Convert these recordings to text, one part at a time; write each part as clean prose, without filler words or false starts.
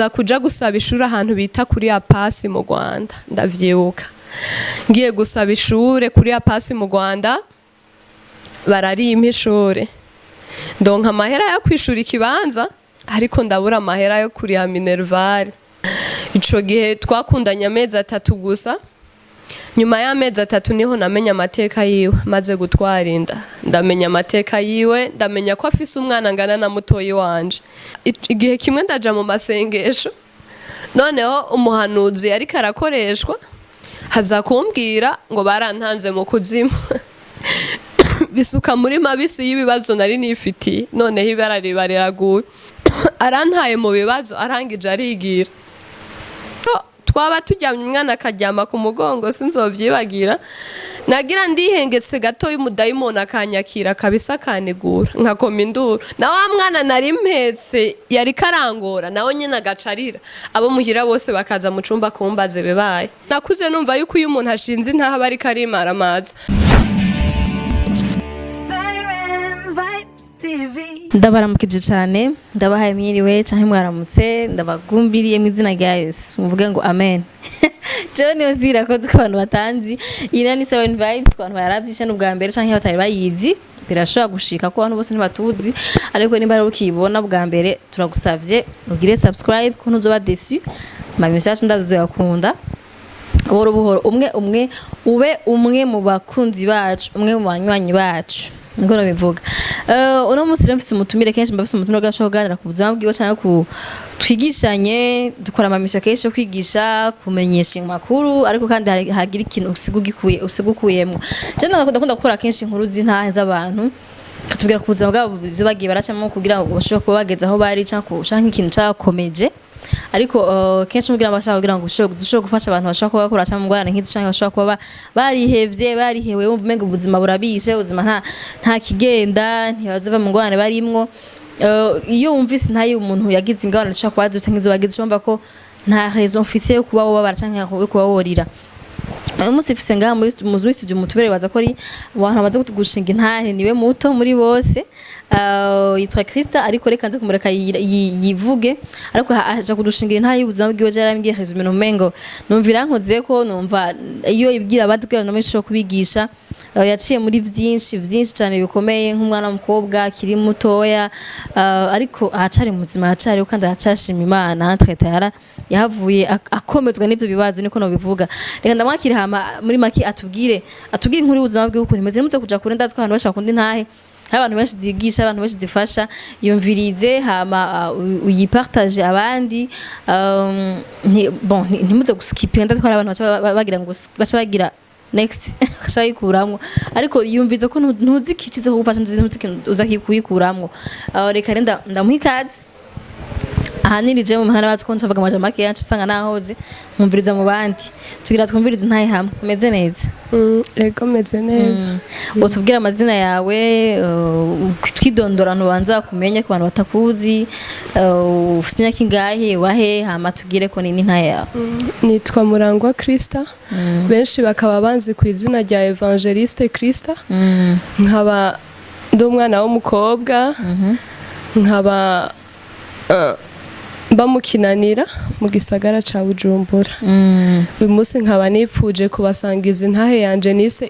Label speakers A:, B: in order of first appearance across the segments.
A: kuja gusaba ishuri ahantu bita kuri Apasi mu Rwanda ndavyibuka ngiye gusaba ishure kuri Apasi mu Rwanda bararimpa ishure ndonka amahera yo kwishura ikibanza ariko ndabura amahera yo kuriha minerval ico gihe twakundanye amezi 3 gusa nyuma y'amezi 3 niho namenya amateka yiwe maze gutwara inda ndamenya amateka yiwe ndamenya ko afise umwana ngana na mutoyi wanje igihe kimwe ndaja mu masengesho noneho umuhanuzi yari karakoreshwa haza kumbwira ngo barantanze mu kuzimu bisuka muri mabisi y'ibibazo nari nifitiye noneho ibara riba riraguye arantaye mu bibazo arangije arigira twaba tujyamye umwana akaryama ku mugongo sinzovyibagira nagira ndihengetse gato y'umudayimoni akanyakira kabisa kanigura nkakoma induru na wa mwana nari mpetse yari karangora nawe nyine agacarira abo muhira bose bakaza mu cumba kumbaze bebaye nakuze numva yuko uyu muntu ashinze intahe bari karimara amaza
B: ndabaramukije cyane ndabahaye mwiriwe canke mwaramutse ndabagumbiriye mu izina rya Yesu muvuge ngo amen jewe niyo zira ko abantu batanzi ina ni 7 vibes ku bantu baravyisha n'ubwa mbere canke batari bayizi birashobora gushika ko abantu bose ntibatuzi ariko nimba ari ukibona bwa mbere turagusavye ugire subscribe ko ntuzoba déçu ma message ndazoyakunda buhoro buhoro umwe ube mu bakunzi bacu umwe mu banywanyi bacu ngo bivuga uno musi mfise umutumire kenshi mbafise umutumire gasho kuganira ku buzima bwiwe cyangwa ku twigishanye dukora amamisho kenshi yo kwigisha kumenyesha inkuru ariko kandi hagira ikintu usigukuyemo je ndakunda gukora kenshi inkuru z'intahe z'abantu tubwira ku buzima bwabo byo bagiye baracamo kugira ngo bashobore kuba bageze aho bari cyangwa ikintu cyakomeje ariko kenshi mugira bashaka kugira ngo ushobore gufasha abantu bashaka kuba bakora cyangwa ngwana nk'iki cyangwa bashaka kuba barihewe wumva umenga ubuzima burabishe ubuzima nta kigenda ntibazova mu ngwana barimwo iyo wumvise ntayi umuntu yagize ingwana ashaka kuba dute nk'izo bagize cyumva ko nta raison officielle yo kuba wabara cyangwa kuba worira umunsi mfise ngaha muri studio mutubere baza ko ari abantu bamaze gushinga intahe niwe muto muri bose yitwa Christa ariko reka nze kumureka yivuge ariko aje kudushingira intahe y'ubuzima bwiwe yarambwiye resume no mengo numvira nkoze ko numva iyo ibwira abadukira no mesho kubigisha yaciye muri byinshi cyane bikomeye nk'umwana w'umukobwa akiri mutoya ariko ahacari mu buzima ahacari kandi ahacashima Imana twetara yahavuye akomezwa n'ibyo bibazo niko no bivuga reka ndamwakira hama muri maki atubwire inkuru y'ubuzima bwiwe ukuntu imeze muze kuja kure ndazi ko abantu bashaka kundi ntahe abantu benshi zigisha abantu benshi zifasha yumvirize hama uyipartage abandi ntimuze guskipinga ndatwara abantu bagira ngo bacha bagira next ashayikuramwo ariko yumvize ko ntuzikikize ko gufasha uzakikuyikuramo reka renda ndamuhikaze ahanini je mu ntara batse ko ncavuga amaje make yancu sanga nahoze nkumviriza mu bandi tugira twumviriza ntahe hamwe meze neza
A: ego meze neza
B: utubwira amazina yawe twidondora ntubanza kumenye ku bantu batakuzi ufite imyaka ingahe wahe hama tubwire ko nini ntahe yawe
A: nitwa Murangwa Christa benshi bakaba banzi ku izina rya Évangéliste Christa nkaba ndi umwana w'umukobwa nkaba bamukinanira mu gisagara ca Bujumbura uyu munsi nkaba nipfuje kubasangiza intahe yanje nise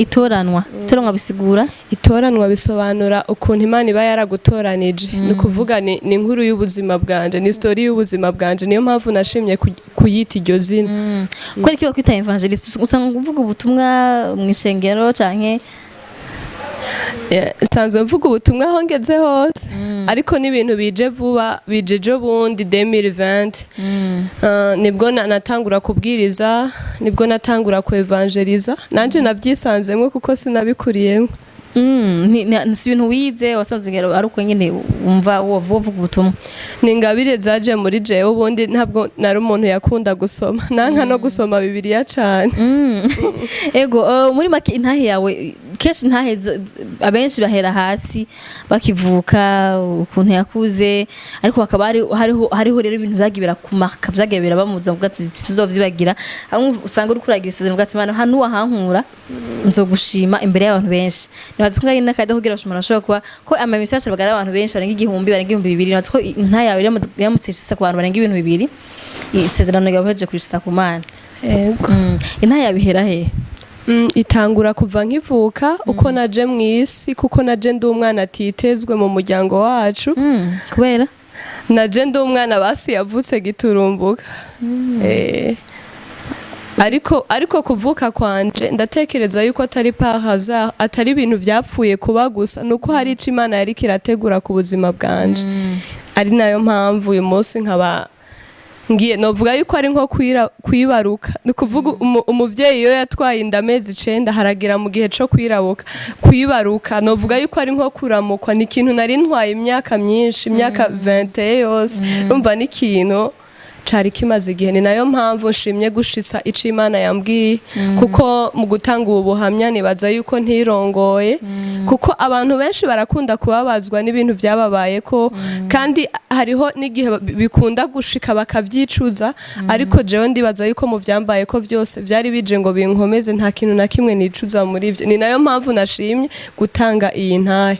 A: itoranwa bisigura itoranwa bisobanura ukuntu Imana iba yaragutoranije ni kuvuga ni inkuru y'ubuzima bwanje ni story y'ubuzima bwanje niyo mpamvu nashimye kuyita iryo zina
B: kweri kiba kwita Évangéliste usanga uvuga ubutumwa mu ishengero canke
A: sanzwe mvuga ubutumwa aho ngeze hose ariko n'ibintu bije vuba bijeje bundi 2020 nibwo natangura kubwiriza nibwo natangura ku evangeliza nanje nabyisanzemwe kuko sinabikuriyemo
B: si ibintu wize wasanze ngero ari uko nyine umva wovuga ubutumwa
A: ni ingabire zaje muri jewe ubundi ntabwo nari umuntu yakunda gusoma nanka no gusoma Bibiliya cyane
B: ego muri make intahe yawe kenshi ntahe abenshi bahera hasi bakivuka ukuntu yakuze ariko hakaba hariho rero ibintu vyagiye birakumaka vyagiye birabamuza ngo gatsi tuzovyibagira hamwe usanga uri kuragira isezerano gatsi mana hanu wahankura nzogushima imbere y'abantu benshi nibaza ko ngari nakajya kugira bashobora ashobora kuba ko amamisi yacu bagara abantu benshi barenga igihumbi barenga ibihumbi bibiri nibaza ko Intahe yawe yamutsishisa ku bantu barenga ibintu bibiri isezerano yabaheje kurishisa ku mana
A: yego
B: Intahe yabihera he
A: itangura kuva nkivuka uko naje mw'isi kuko naje ndi umwana atitezwe mu muryango wacu
B: kubera
A: naje ndi umwana basi yavutse giturumbuka ariko kuvuka kwanje ndatekereza yuko atari pahaza atari ibintu vyapfuye kuba gusa nuko hari ico Imana yari kirategura ku buzima bwanje ari nayo mpamvu uyu munsi nkaba ngiye novuga yuko ari nko kwibaruka ni kuvuga umuvyeyi iyo yatwaye inda amezi 9 haragira mu gihe co kwibaruka novuga yuko ari nko kuramukwa ni ikintu nari ntwaye imyaka myinshi imyaka 20 yose urumva ni ikintu cari kimaze igihe ni nayo mpamvu nshimye gushitsa ico Imana yambwiye kuko mu gutanga ubu buhamya nibaza yuko ntirongoye kuko abantu benshi barakunda kubabazwa n'ibintu vyababaye ko kandi hariho n'igihe bikunda gushika bakavyicuza ariko jewe ndibaza yuko mu vyambaye ko vyose vyari bije ngo binkomeze nta kintu na kimwe nicuza muri ivyo ni nayo mpamvu nashimye gutanga iyi ntahe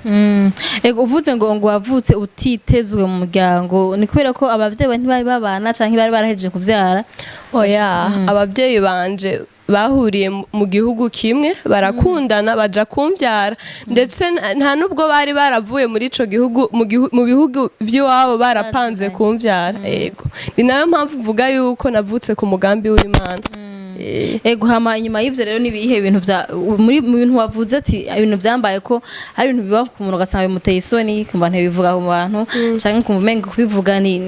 B: ego uvuze ngo wavutse utitezwe mu muryango ni kubera ko abavyeyi ntibari babana canke bari barahejeje kuvyara
A: oya abavyeyi banje bahuriye mu gihugu kimwe barakundana baja kumvyara ndetse nta nubwo bari baravuye muri ico gihugu mu bihugu vy'iwabo barapanze kumvyara yego ni nayo mpamvu mvuga yuko navutse ku mugambi w'Imana
B: ego hama inyuma y'ivyo rero nibihe ibintu vya muri bintu wavuze ati ibintu vyambaye ko hari ibintu biba ku muntu ugasanga bimuteye isoni ku bantu bivuga mu bantu canke ku mumengo kubivuga ni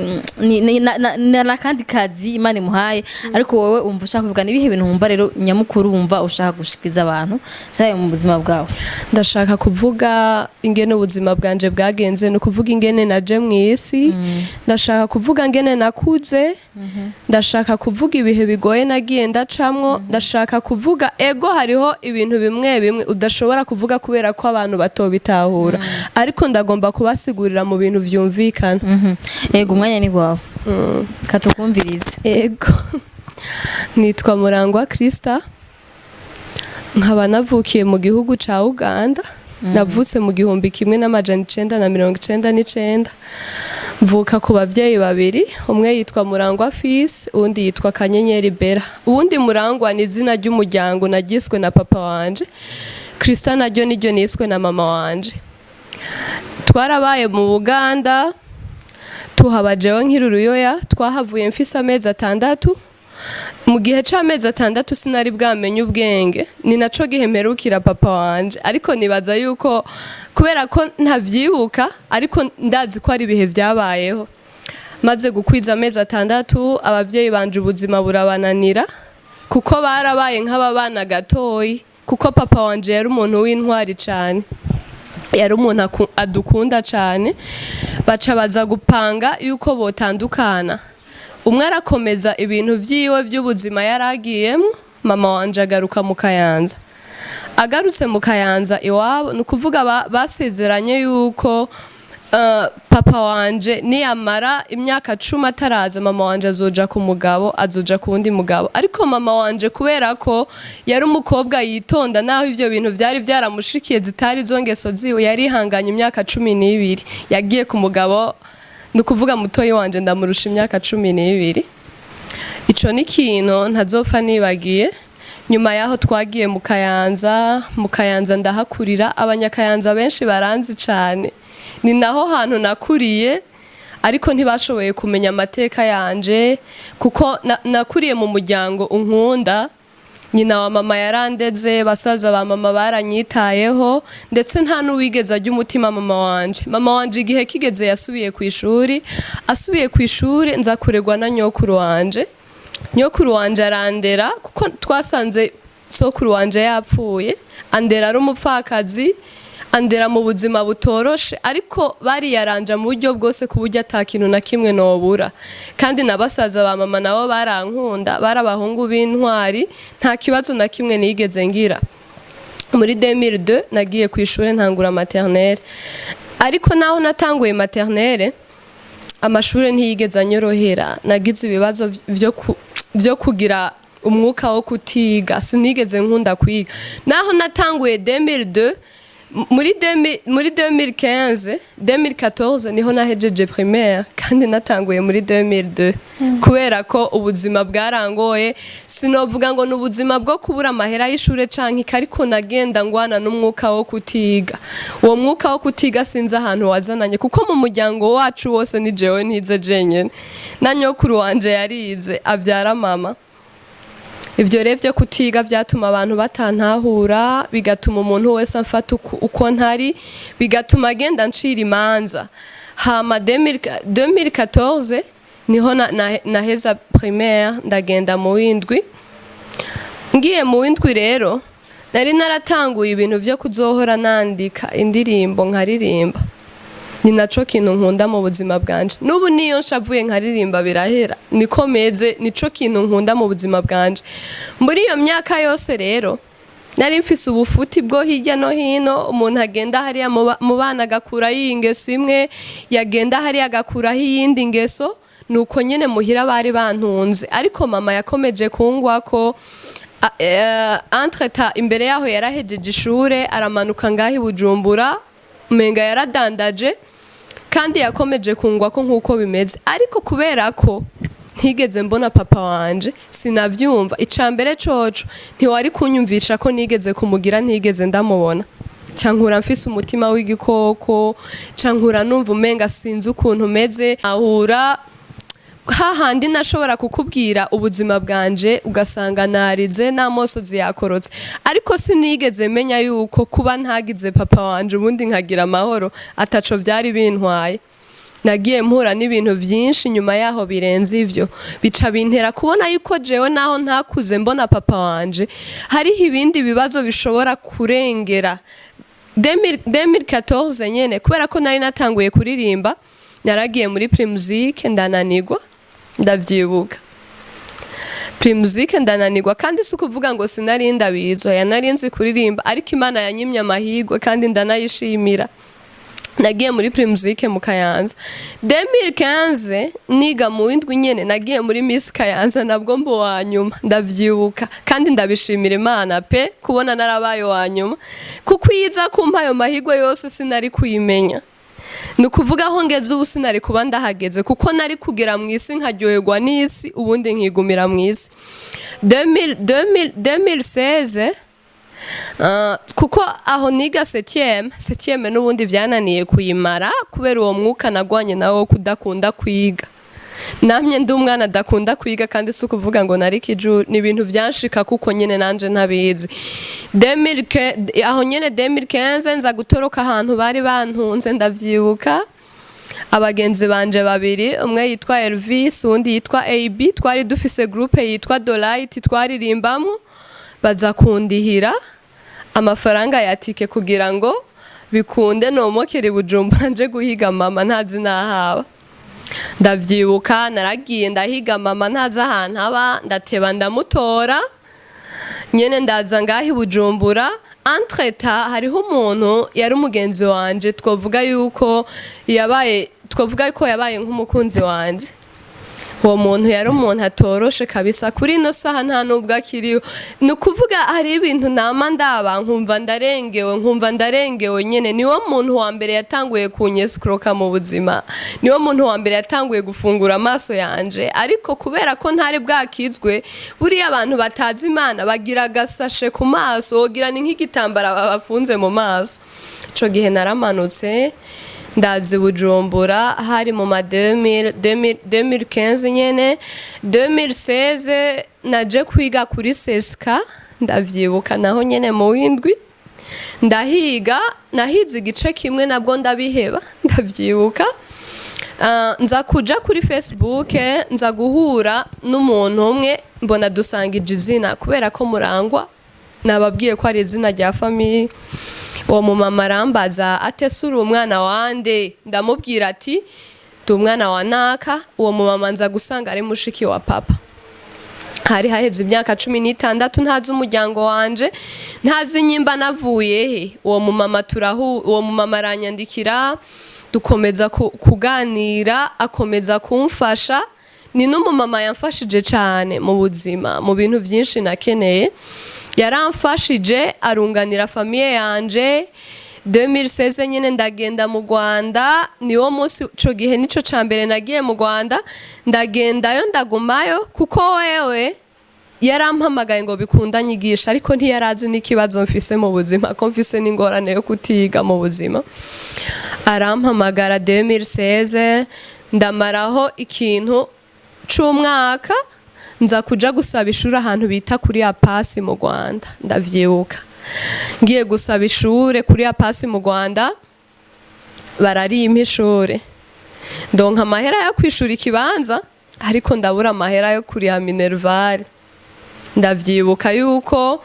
B: nakandi kazi Imana imuhaye ariko wowe umva ushaka kuvuga nibihe ibintu wumva rero nyamukuru wumva ushaka gushikiza abantu vyaye mu buzima bwawe
A: ndashaka kuvuga ingene ubuzima bwanje bwagenze no kuvuga ingene naje mw'isi ndashaka kuvuga ingene nakuze ndashaka kuvuga ibihe bigoye nagiye ndacamwo ndashaka kuvuga ego hariho ibintu bimwe udashobora kuvuga kubera ko abantu batobitahura ariko ndagomba kubasigurira mu bintu vyumvikana
B: ego umwanya ni wawe katukumvirize
A: ego nitwa Murangwa Christa nkaba navukiye mu gihugu ca Uganda navutse mu 1999 mvuka ku bavyeyi babiri umwe yitwa Murangwa Fils uwundi yitwa Kanyenyeri Bera uwundi Murangwa ni izina ry'umuryango nagiswe na papa wanje Christa naryo niryo niswe na mama wanje twarabaye mu Buganda tuhabajewe nk'iruruyoya twahavuye mfise amezi 6 mu gihe c'amezi 6 sinari bwamenye ubwenge ni naco gihemerukira papa wanje ariko nibaza yuko kubera ko ntavyibuka ariko ndazi ko ari ibihe vyabayeho maze gukwiza amezi 6 abavyeyi banje ubuzima burabananira kuko barabaye nk'ababana gatoyi kuko papa wanje yari umuntu w'intwari cane yari umuntu adukunda cane baca baza gupanga yuko botandukana umwe arakomeza ibintu vyiwe by'ubuzima yaragiyemo mama wanje agaruka mu Kayanza agarutse mu Kayanza iwabo nukuvuga basezeranye yuko papa wanje niyamara imyaka 10 ataraza mama wanje azoja ku mugabo azoja ku wundi mugabo ariko mama wanje kubera ko yari umukobwa yitonda naho ivyo bintu vyari vyaramushikiye zitari zo ngeso ziwe yari ihanganye imyaka 12 yagiye ku mugabo nukuvuga mutoyi wanje ndamurusha imyaka 12 ico ni kintu ntazopfa nibagiye nyuma yaho twagiye mu Kayanza ndahakurira abanyakayanza benshi baranzi cane ni naho hantu nakuriye ariko ntibashoboye kumenya amateka yanje kuko nakuriye mu muryango unkunda nyina wa mama yarandeze basaza ba mama baranyitayeho ndetse nta nuwigeze ajya umutima mama wanje igihe kigeze yasubiye ku ishuri nza kuregwa na nyokuru wanje arandera kuko twasanze sokuru wanje yapfuye andera ari umupfakazi andera mu buzima butoroshe ariko bari yaranja mu buryo bwose ku buryo atakintu na kimwe nobura kandi nabasaza ba mama nabo barankunda barabahungu b'intwari nta kibazo na kimwe nigeze ngira muri 2002 nagiye ku ishuri ntangura maternelle, ariko naho natanguye maternelle amashuri ntiyigeze anyorohera, nagize ibibazo byo kugira umwuka wo kutiga, sinigeze nkunda kwiga. Naho natanguye 2002, muri 2014 niho nahejeje primaire, kandi natanguye muri 2002 kubera ko ubuzima bwarangoye. Sinovuga ngo n'ubuzima bwo kubura amahera y'ishure canke, ariko nagenda ngwana n'umwuka wo kutiga. Uwo mwuka wo kutiga sinzi ahantu wazananye, kuko mu muryango wacu wose ni jewe ntize jenyene, na nyokuru wanje yarize avyara mama. Ivyo rero vyo kutiga vyatuma abantu batantahura, bigatuma umuntu wese amfata uko ntari, bigatuma agenda ncira imanza. Hama 2014 niho naheza primaire ndagenda mu w'indwi. Ngiye mu w'indwi rero nari naratanguye ibintu vyo kuzohora nandika indirimbo nkaririmba. Ni naco kintu nkunda mu buzima bwanje. Nubu niyo nshavuye nkaririmba birahera. Niko meze, nico kintu nkunda mu buzima bwanje. Muri iyo myaka yose rero nari mfise ubufuti bwo hirya no hino, umuntu agenda hariya mu bana agakura y'ingeso imwe, yagenda hariya agakuraho iyindi ngeso, nuko nyene muhira bari bantunze. Ariko mama yakomeje kungwako. Entreta imbere yaho yarahejeje ishure, aramanuka ngahi Bujumbura, umenga yaradandaje, kandi yakomeje kungwa ko nkuko bimeze. Ariko kubera ko ntigeze mbona papa wanje, sinavyumva. Icambere coco ntiwari kunyumvisha ko nigeze kumugira, ntigeze ndamubona. Cankura mfise umutima w'igikoko, cankura numva umenga sinzi ukuntu meze. Ahura hahandi nashobora kukubwira ubuzima bwanje ugasanga narize n'amosozi yakorotse, ariko sinigeze menya yuko kuba ntagize papa wanje ubundi nkagira amahoro ataco vyari bintwaye. Nagiye mpura n'ibintu vyinshi nyuma yaho birenze ivyo, bica bintera kubona yuko jewe naho ntakuze mbona papa wanje, hariho ibindi bibazo bishobora kurengera. 2014 nyene, kubera ko nari natanguye kuririmba, naragiye muri Primusique ndananigwa, ndavyibuka. Primusique ndananigwa, kandi sukuvuga ngo sinari ndabizo, nari nzi kuririmba, ariko Imana yanyimye amahirwe kandi ndanayishimira. Nagiye muri Primusique mu Kayanza. 2015 niga mu w'indwi nyene nagiye muri Miss Kayanza, nabwo mbo wanyuma, ndavyibuka, kandi ndabishimira Imana pe kubona narabaye wanyuma, kuko iza kumpa ayo mahirwe yose sinari kuyimenya. Nukuvuga aho ngeze ubu sinari kuba ndahageze, kuko nari kugera mu isi nkaryoherwa n'isi, ubundi nkigumira mu isi. 2016 kuko aho niga 7e n'ubundi vyananiye kuyimara, kubera uwo mwuka nagwanye nawo wo kudakunda kwiga. Namye ndi umwana adakunda kwiga, kandi sukuvuga ngo nari kijuru, ni ibintu vyanshika kuko nyene nanje ntabizi. Aho nyene 2015 nza gutoroka ahantu bari bantunze, ndavyibuka. Abagenzi banje babiri, umwe yitwa Elvis, uwundi yitwa AB, twari dufise groupe yitwa Dolight twaririmbamwo, baza kundihira amafaranga ya tike kugira ngo bikunde nomokere Bujumbura nje guhiga mama ntazi nahaba. Ndavyibuka naragiye ndahiga mama ntazi ahantu haba, ndateba ndamutora nyene, ndaza ngahi Bujumbura. Entreta hariho umuntu yari umugenzi wanje, twovuga yuko yabaye nk'umukunzi wanje. Uwo muntu yari umuntu atoroshe kabisa, kuri ino saha nta nubwo akiriho. Nukuvuga hari ibintu nama ndaba nkumva ndarengewe nyene. Niwo muntu wa mbere yatanguye kunyesukroka mu buzima, niwo muntu wa mbere yatanguye gufungura amaso yanje. Ariko kubera ko ntari bwakizwe, buriya abantu batazi Imana bagira agasashe ku maso, wogira ni nk'igitambara bafunze mu maso. Ico gihe naramanutse ndazi Bujumbura, hari mu ma 2015 nyene. 2016 naje kwiga kuri Seska, ndavyibuka, naho nyene mu w'indwi ndahiga. Nahize igice kimwe nabwo ndabiheba, ndavyibuka. Nza kuja kuri Facebook, nza guhura n'umuntu umwe, mbona dusangije izina, kubera ko Murangwa nababwiye ko ari izina rya famille. Uwo mumama arambaza ate suri umwana wande, ndamubwira ati ndi umwana wa naka. Uwo mumama nza gusanga ari mushiki wa papa. hari haheze imyaka 16 ntazi umuryango wanje, ntazi nyimba navuye he. Uwo mumama aranyandikira, dukomeza kuganira, akomeza kumfasha. Ni n'umumama yamfashije cyane mu buzima, mu bintu byinshi nakeneye. Yaramfashije arunganira famiye yanje. 2016 nyene ndagenda mu Rwanda, niwo munsi ico gihe nico cambere nagiye mu Rwanda. Ndagendayo ndagumayo kuko wewe yarampamagaye ngo bikunda nyigisha, ariko ntiyarazi n'ikibazo mfise mu buzima, ko mfise n'ingorane yo kutiga mu buzima. Arampamagara 2016, ndamaraho ikintu c'umwaka, nza kuja gusaba ishuri ahantu bita kuri apasi mu Rwanda, ndavyibuka. Ngiye gusaba ishure kuri apasi mu Rwanda, bararimpa ishure, ndonka amahera yo kwishura ikibanza, ariko ndabura amahera yo kuriha minervari. Ndavyibuka yuko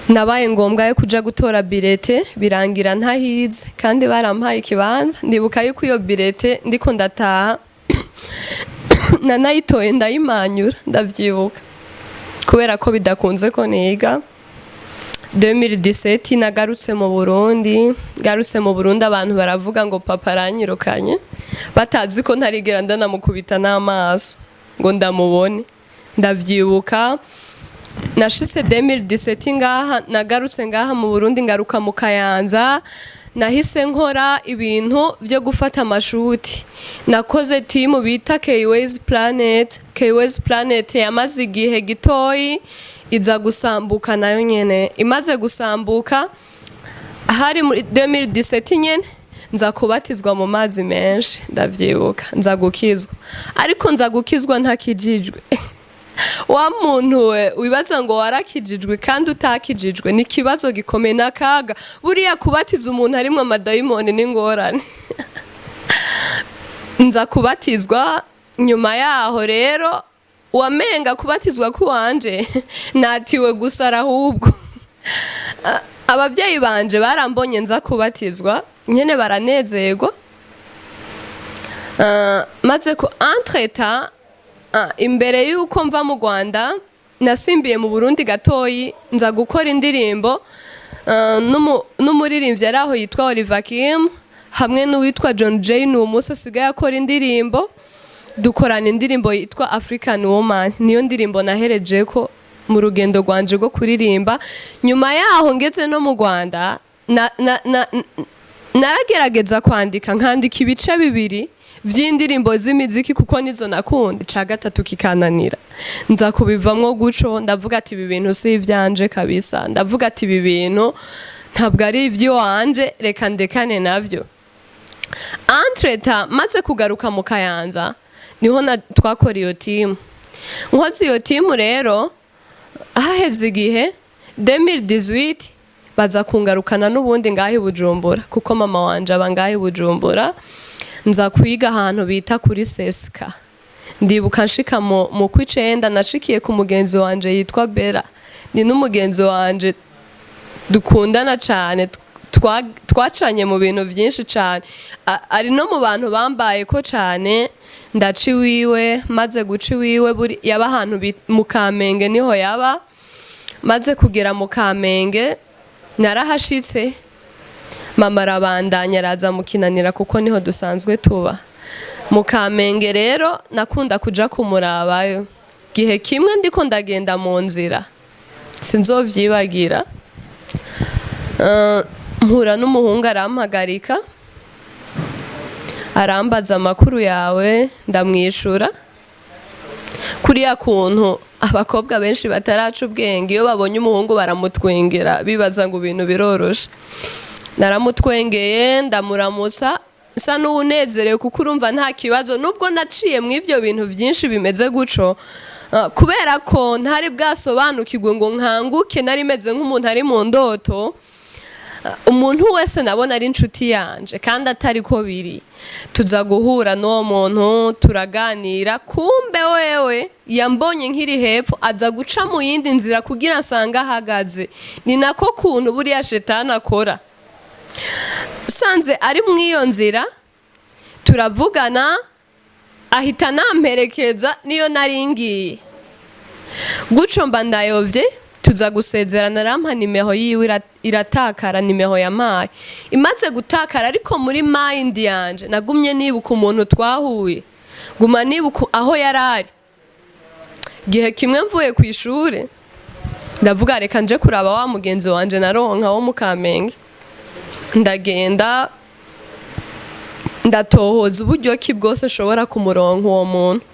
A: nabaye ngombwa yo kuja gutora bilete, birangira ntahize, kandi barampaye ikibanza. Ndibuka yuko iyo bilete ndiko ndataha nanayitoye ndayimanyura, ndavyibuka, kubera ko bidakunze ko niga. 2017 nagarutse mu Burundi. Garutse mu Burundi abantu baravuga ngo papa aranyirukanye, batazi ko ntarigera ndanamukubita n'amaso ngo ndamubone. Ndavyibuka nashise 2017 ngaha, nagarutse ngaha mu Burundi, ngaruka mu Kayanza. Nahise nkora ibintu byo gufata amashuti. Nakoze team bita K-Ways Planet yamaze igihe gitoyi iza gusambuka nayo nyene. Imaze gusambuka hari muri 2017 nyene nza kubatizwa mu mazi menshi, ndavyibuka. Nza gukizwa, ariko nza gukizwa ntakijijwe. Wa muntu we wibaza ngo warakijijwe kandi utakijijwe, ni kibazo gikomeye n'akaga. Buriya kubatiza umuntu harimwo amadayimoni n'ingorane. Nza kubatizwa, nyuma yaho rero wamenga kubatizwa kuwanje natiwe gusara ahubwo. Abavyeyi banje barambonye nza kubatizwa, nyene baranezerwa. Maze ko entreta imbere yuko mva mu Rwanda, nasimbiye mu Burundi gatoyi, nza gukora indirimbo n'umuririmbyi araho yitwa Oliver Kim, hamwe n'uwitwa John J. N'umunsi asigaye akora indirimbo. Dukorana indirimbo yitwa African Woman. Niyo ndirimbo nahereje ko mu rugendo rwanje rwo kuririmba. Nyuma yaho ngeze no mu Rwanda, naragerageza kwandika, nkandika ibice bibiri vy'indirimbo z'imiziki kuko nizo nakunda, ca gatatu kikananira. Nza kubivamwo guco, ndavuga ati ibi bintu si ivyanje kabisa, ndavuga ati ibi bintu ntabwo ari ivy'iwanje, reka ndekane navyo. Entreta maze kugaruka mu Kayanza, niho twakora iyo timu. Nkoze iyo timu rero, haheze igihe 2018 baza kungarukana n'ubundi ngaho i Bujumbura, kuko mama wanje aba ngaho i Bujumbura. Nza kwiga ahantu bita kuri Seska. Ndibuka nshika mu kw'icenda, nashikiye ku mugenzi wanje yitwa Bera. Ni n'umugenzi wanje dukundana cane, twacanye mu bintu byinshi cane. Ari no mu bantu bambaye ko cane. Ndaci wiwe, maze guci wiwe yaba ahantu mu Kamenge, niho yaba. Maze kugera mu Kamenge narahashitse, mama arabandanya araza mu Kinanira kuko niho dusanzwe tuba. Mu Kamenge rero nakunda kuja kumurabayo. Gihe kimwe ndiko ndagenda mu nzira, sinzovyibagira, mpura n'umuhungu arampagarika, arambaza amakuru yawe, ndamwishura. Kuriya kuntu abakobwa benshi bataraca ubwenge, iyo babonye umuhungu baramutwengera, bibaza ngo ibintu biroroshe. Naramutwengeye, ndamuramutsa, nsa n'unezerewe kuko urumva nta kibazo. Nubwo naciye mu ivyo bintu byinshi bimeze guco, kubera ko ntari bwasobanukirwe ngo nkanguke, nari meze nk'umuntu ari mu ndoto. Umuntu wese nabona ari inshuti yanje kandi atari ko biri. Tuza guhura n'uwo muntu, turaganira, kumbe wewe yambonye nkiri hepfo, aza guca mu yindi nzira kugira nsanga ahagaze. Ni nako kuntu buriya shetani akora. Sanze ari mw'iyo nzira, turavugana, ahita namperekeza niyo naringiye. guco mba ndayovye tuza gusezerana rampa nimero yiwe iratakara nimero yampaye imaze gutakara ariko muri mind yanje nagumye nibuka umuntu twahuye guma nibuka aho yarari gihe kimwe mvuye ku ishure ndavuga reka nje kuraba wa mugenzi wanje naronka wo mu Kamenge ndagenda ndatohoza uburyo ki bwose shobora kumuronka uwo muntu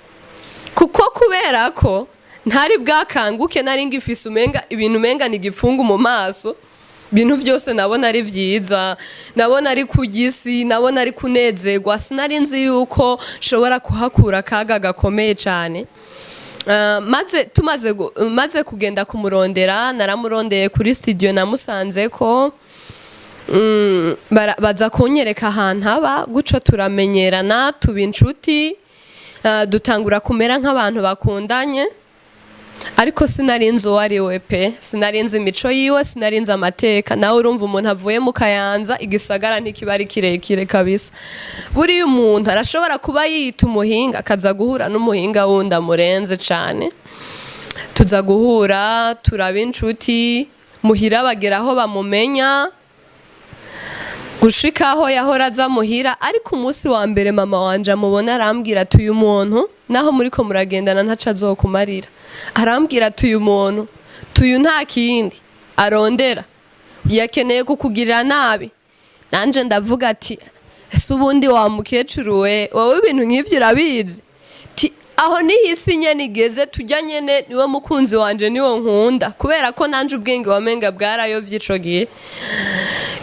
A: kuko kubera ko ntari bwakanguke nari ngifise ibintu umenga ni gipfungu mu maso ibintu byose nabona ari vyiza nabona ari kugisi nabona ari kunezerwa sinari nzi yuko shobora kuhakura kaga gakomeye cyane maze kugenda kumurondera naramurondeye kuri studio namusanze ko baza kunyereka ahantu haba guco turamenyerana tuba inshuti dutangura kumera nk'abantu bakundanye ariko sinarinzi uwo ari we pe sinarinzi imico yiwe sinarinzi amateka nawe urumva umuntu avuye mu Kayanza igisagara ntikiba ari kirekire kabisa buriya umuntu arashobora kuba yiyita umuhinga akaza guhura n'umuhinga wundi amurenze cyane tuza guhura turaba inshuti muhira bagera aho bamumenya gushika aho yahora aza muhira ariko umunsi wa mbere mama wanje amubona arambwira ati uyu muntu naho muriko muragendana ntaca azokumarira arambwira ati uyu muntu tuyu nta kindi arondera yakeneye kukugirira nabi nanje ndavuga ati ese ubundi wa mukecuru we wowe ibintu nk'ivyo urabizi aho nihisi nyene igeze tujya nyene niwe mukunzi wanje niwo nkunda kubera ko nanje ubwenge wamenga bwarayovye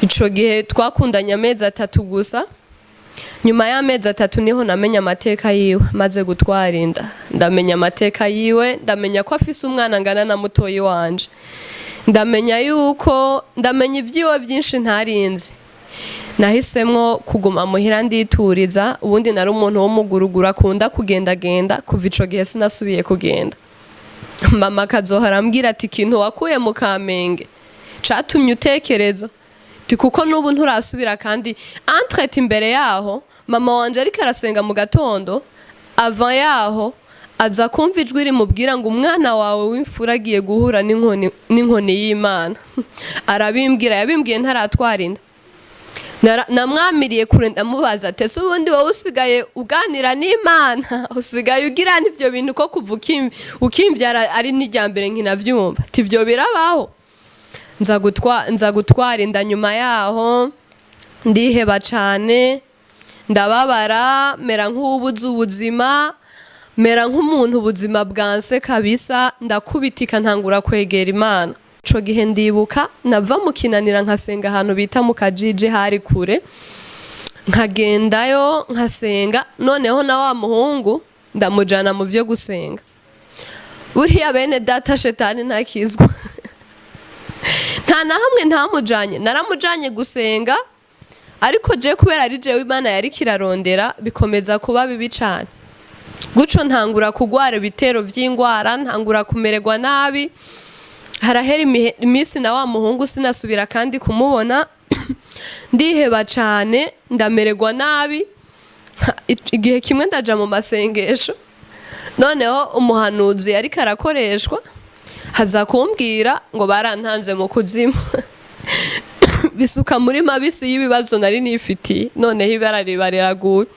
A: ico gihe twakundanye amezi 3 gusa nyuma y'amezi 3 niho namenya amateka yiwe maze gutwarinda ndamenya amateka yiwe ndamenya ko afise umwana ngana na mutoyi wanje ndamenya ivyiwe byinshi ntarinzi nahisemwo kuguma muhira ndituriza ubundi nari umuntu wo mugurugura akunda kugendagenda kuva ico gihe sinasubiye kugenda mama kazohora ambwira ati ikintu wakuye mu Kamenge catumye utekereza kuko n'ubu nturasubira kandi entrete imbere yaho mama wanje ariko arasenga mu gatondo avant yaho aza kumva ijwi rimubwira ngo umwana wawe w'imfura agiye guhura n'inkoni y'Imana arabimbwira yabimbwiye ntaratwarinda namwamiriye kure ndamubaza ati ese ubundi wowe usigaye uganira n'Imana usigaye ugira n'ivyo bintu ko kuva ukimvyara ari n'ijyambere nkinavyumva ati ivyo birabaho nza gutwarinda nyuma yaho ndiheba cane ndababara mera nk'ubuze ubuzima mera nk'umuntu ubuzima bwanse kabisa ndakubitika ntangura kwegera Imana ico gihe ndibuka nava mu Kinanira nkasenga ahantu bita mu Kajiji hari kure nkagendayo nkasenga noneho na wa muhungu ndamujana mu vyo gusenga buriya bene data shetani ntakizwa nta na hamwe ntamujanye naramujanye gusenga ariko je kubera ari jewe Imana yari kirarondera bikomeza kuba bibi cane guco ntangura kugwara ibitero vy'ingwara ntangura kumererwa nabi harahera imisi na wa muhungu sinasubira kandi kumubona ndiheba cane ndamererwa nabi igihe kimwe ndaja mu masengesho noneho umuhanuzi yari karakoreshwa haza kumbwira ngo barantanze mu kuzimu bisuka muri mabisi y'ibibazo nari nifitiye noneho ibara riba riraguye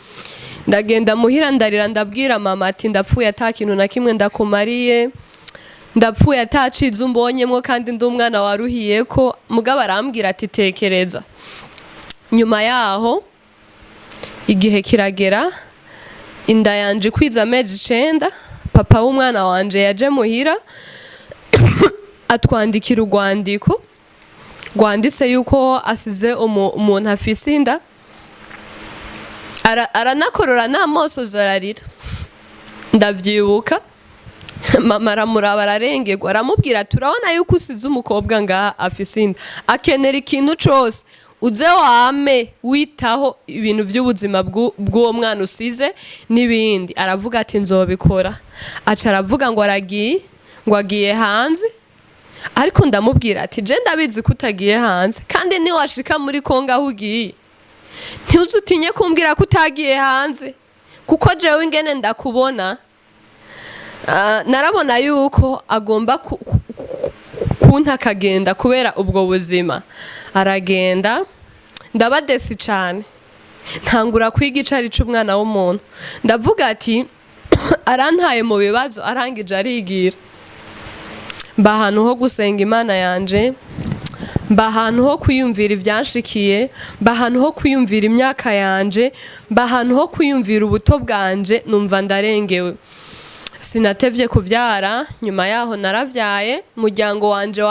A: ndagenda muhira ndarira ndabwira mama ati ndapfuye ata kintu na kimwe ndakumariye ndapfuye atacize umbonyemwo kandi ndi umwana waruhiye ko mugabo arambwira ati tekereza nyuma yaho igihe kiragera inda yanje kwiza amezi 9 papa w'umwana wanje yaje muhira atwandikira urwandiko rwanditse yuko asize umuntu afise inda aranakorora n'amosozi ararira ndavyibuka mama aramuraba ararengerwa aramubwira turabona yuko usize umukobwa ngaha afise inda akenera ikintu cose uze wame witaho ibintu by'ubuzima bw'uwo mwana usize n'ibindi aravuga ati nzobikora aca aravuga ngo agiye hanze ariko ndamubwira ati je ndabizi ko utagiye hanze kandi ni washika muri Kongo aho ugiye ntuzutinye kumbwira ko utagiye hanze kuko jewe ingene ndakubona narabona yuko agomba kunta akagenda kubera ubwo buzima. Aragenda ndabadesi cyane, ntangura kwiga icari c'umwana w'umuntu, ndavuga ati arantaye mu bibazo arangije arigira. Mba ahantu ho gusenga Imana yanje, mba ahantu ho kwiyumvira ibyanshikiye, mba ahantu ho kwiyumvira imyaka yanje, mba ahantu ho kwiyumvira ubuto bwanje, numva ndarengewe. Sinatevye kuvyara, nyuma yaho naravyaye, umuryango wanje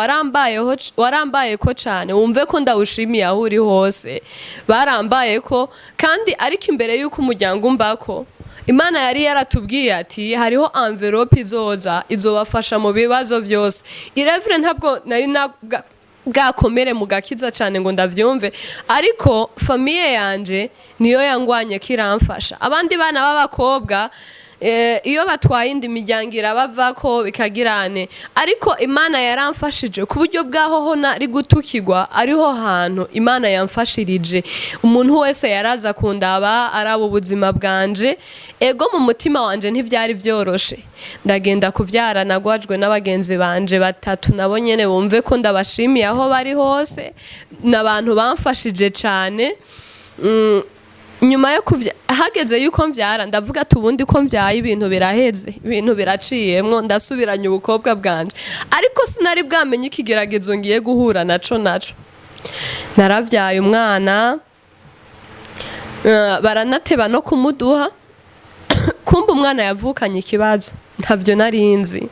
A: warambayeko cane, wumve ko ndawushimiye aho uri hose, barambayeko. Kandi ariko imbere yuko umuryango umbako, Imana yari yaratubwiye ati hariho envelope izoza izobafasha mu bibazo byose. Irevre ntabwo nari bwakomere mu gakiza cyane ngo ndavyumve, ariko famiye yanje niyo yangwanye kiramfasha. Abandi bana b'abakobwa iyo batwaye indi miryango irabavako bikagirane, ariko Imana yaramfashije ku buryo bwaho ho nari gutukirwa, ariho hantu Imana yamfashirije. Umuntu wese yaraza kundaba araba ubuzima bwanje, ego mu mutima wanje ntivyari vyoroshe. Ndagenda kuvyara, nagwajwe n'abagenzi banje batatu, nabo nyene bumve ko ndabashimiye aho bari hose, n'abantu bamfashije cane. Nyuma yo hageze yuko mvyara, ndavuga ati ubundi ko mvyaye ibintu biraheze, ibintu biraciyemwo, ndasubiranye ubukobwa bwanje. Ariko sinari bwamenye ikigeragezo ngiye guhura naco. Naravyaye umwana, baranateba no kumuduha, kumba umwana yavukanye ikibazo, ntavyo narinzi.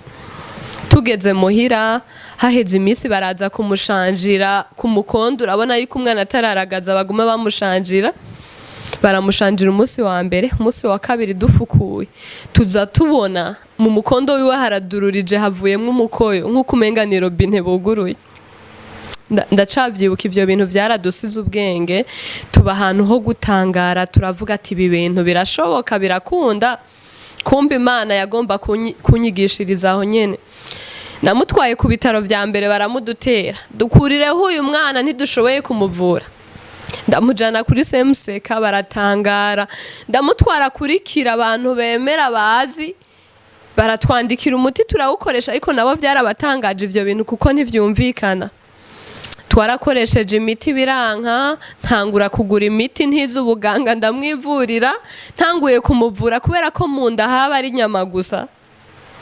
A: Tugeze muhira, haheze iminsi baraza kumushanjira ku mukondo, urabona yuko umwana atararagaza baguma bamushanjira. Baramushanjira umunsi wa mbere, umunsi wa kabiri dufukuye tuza tubona mu mukondo wiwe haradururije, havuyemwo umukoyo nk'uko umenga ni robine buguruye. Ndacavyibuka ivyo bintu vyaradusize ubwenge, tuba ahantu ho gutangara, turavuga ati ibi bintu birashoboka, birakunda. Kumbe Imana yagomba kunyigishiriza aho nyene. Namutwaye ku bitaro vya mbere, baramudutera, dukurireho uyu mwana ntidushoboye kumuvura. Ndamujana kuri semuseka, baratangara, ndamutwara kuri kira, abantu bemera bazi, baratwandikira umuti turawukoresha, ariko nabo vyarabatangaje ivyo bintu kuko ntivyumvikana. Twarakoresheje imiti biranka, ntangura kugura imiti ntiza ubuganga ndamwivurira, ntanguye kumuvura kubera ko mu nda haba ari inyama gusa,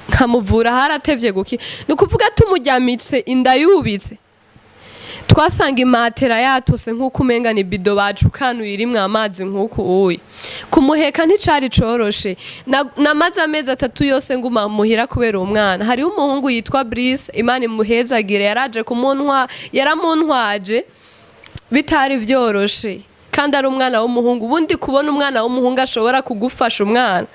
A: nkamuvura haratevye gukira. Ni ukuvuga tumuryamitse inda yubitse, twasanga imatera yatose nk'uko umenga ni bido bacukanuye irimwo amazi nk'uko uyi. Kumuheka nticari coroshe, namaze amezi 3 yose nguma muhira kubera umwana. Hariho umuhungu yitwa Brice, Imana imuhezagire, yaraje yaramuntwaje bitari vyoroshe, kandi ari umwana w'umuhungu. Ubundi kubona umwana w'umuhungu ashobora kugufasha umwana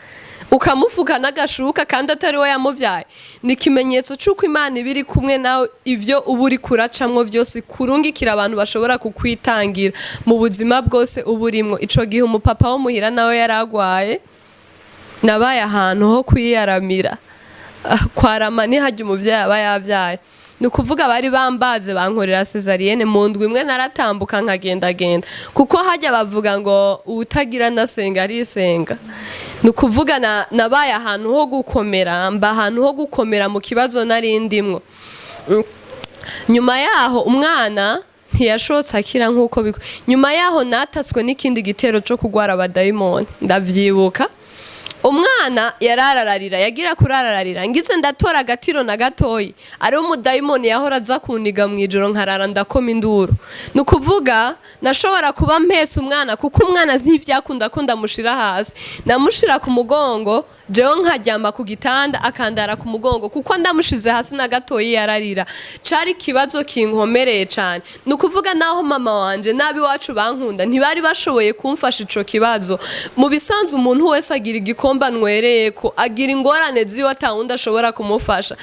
A: ukamufuka n'agashuka kandi atari we yamuvyaye, ni ikimenyetso c'uko Imana ibiri kumwe nawe, ivyo uba uri kuracamwo vyose kurungikira abantu bashobora kukwitangira mu buzima bwose uba urimwo. Ico gihe umupapa wo muhira nawe yaragwaye, nabaye ahantu ho kwiyaramira, kwarama nihajya umuvyayi aba yavyaye. Ni ukuvuga bari bambaze, bankorera cesarienne, mu ndwi imwe naratambuka nkagendagenda, kuko hajya bavuga ngo utagira nasenga arisenga. Ni ukuvuga nabaye ahantu ho gukomera, mba ahantu ho gukomera mu kibazo narindimwo. Nyuma yaho umwana ntiyashotse akira nk'uko biko. Nyuma yaho natatswe n'ikindi gitero cyo kugwara abadayimoni, ndavyibuka. Umwana yarararira, yagira kurararira, ngize ndatora agatiro na gatoyi, ari umudayimoni yahora aza kuniga mwijoro, nkarara ndakoma induru. Ni ukuvuga nashobora kuba mpese umwana, kuko umwana ntivyakunda ko ndamushira hasi, namushira ku mugongo, jewe nkaryama ku gitanda akandara ku mugongo, kuko ndamushize hasi na gatoyi yararira. Cari kibazo kinkomereye cane. Ni ukuvuga naho mama wanje nabi wacu bankunda, ntibari bashoboye kumfasha ico kibazo. Mu bisanzwe umuntu wese agira igikomba nwereyeko, agira ingorane ziwe atawundi ashobora kumufasha.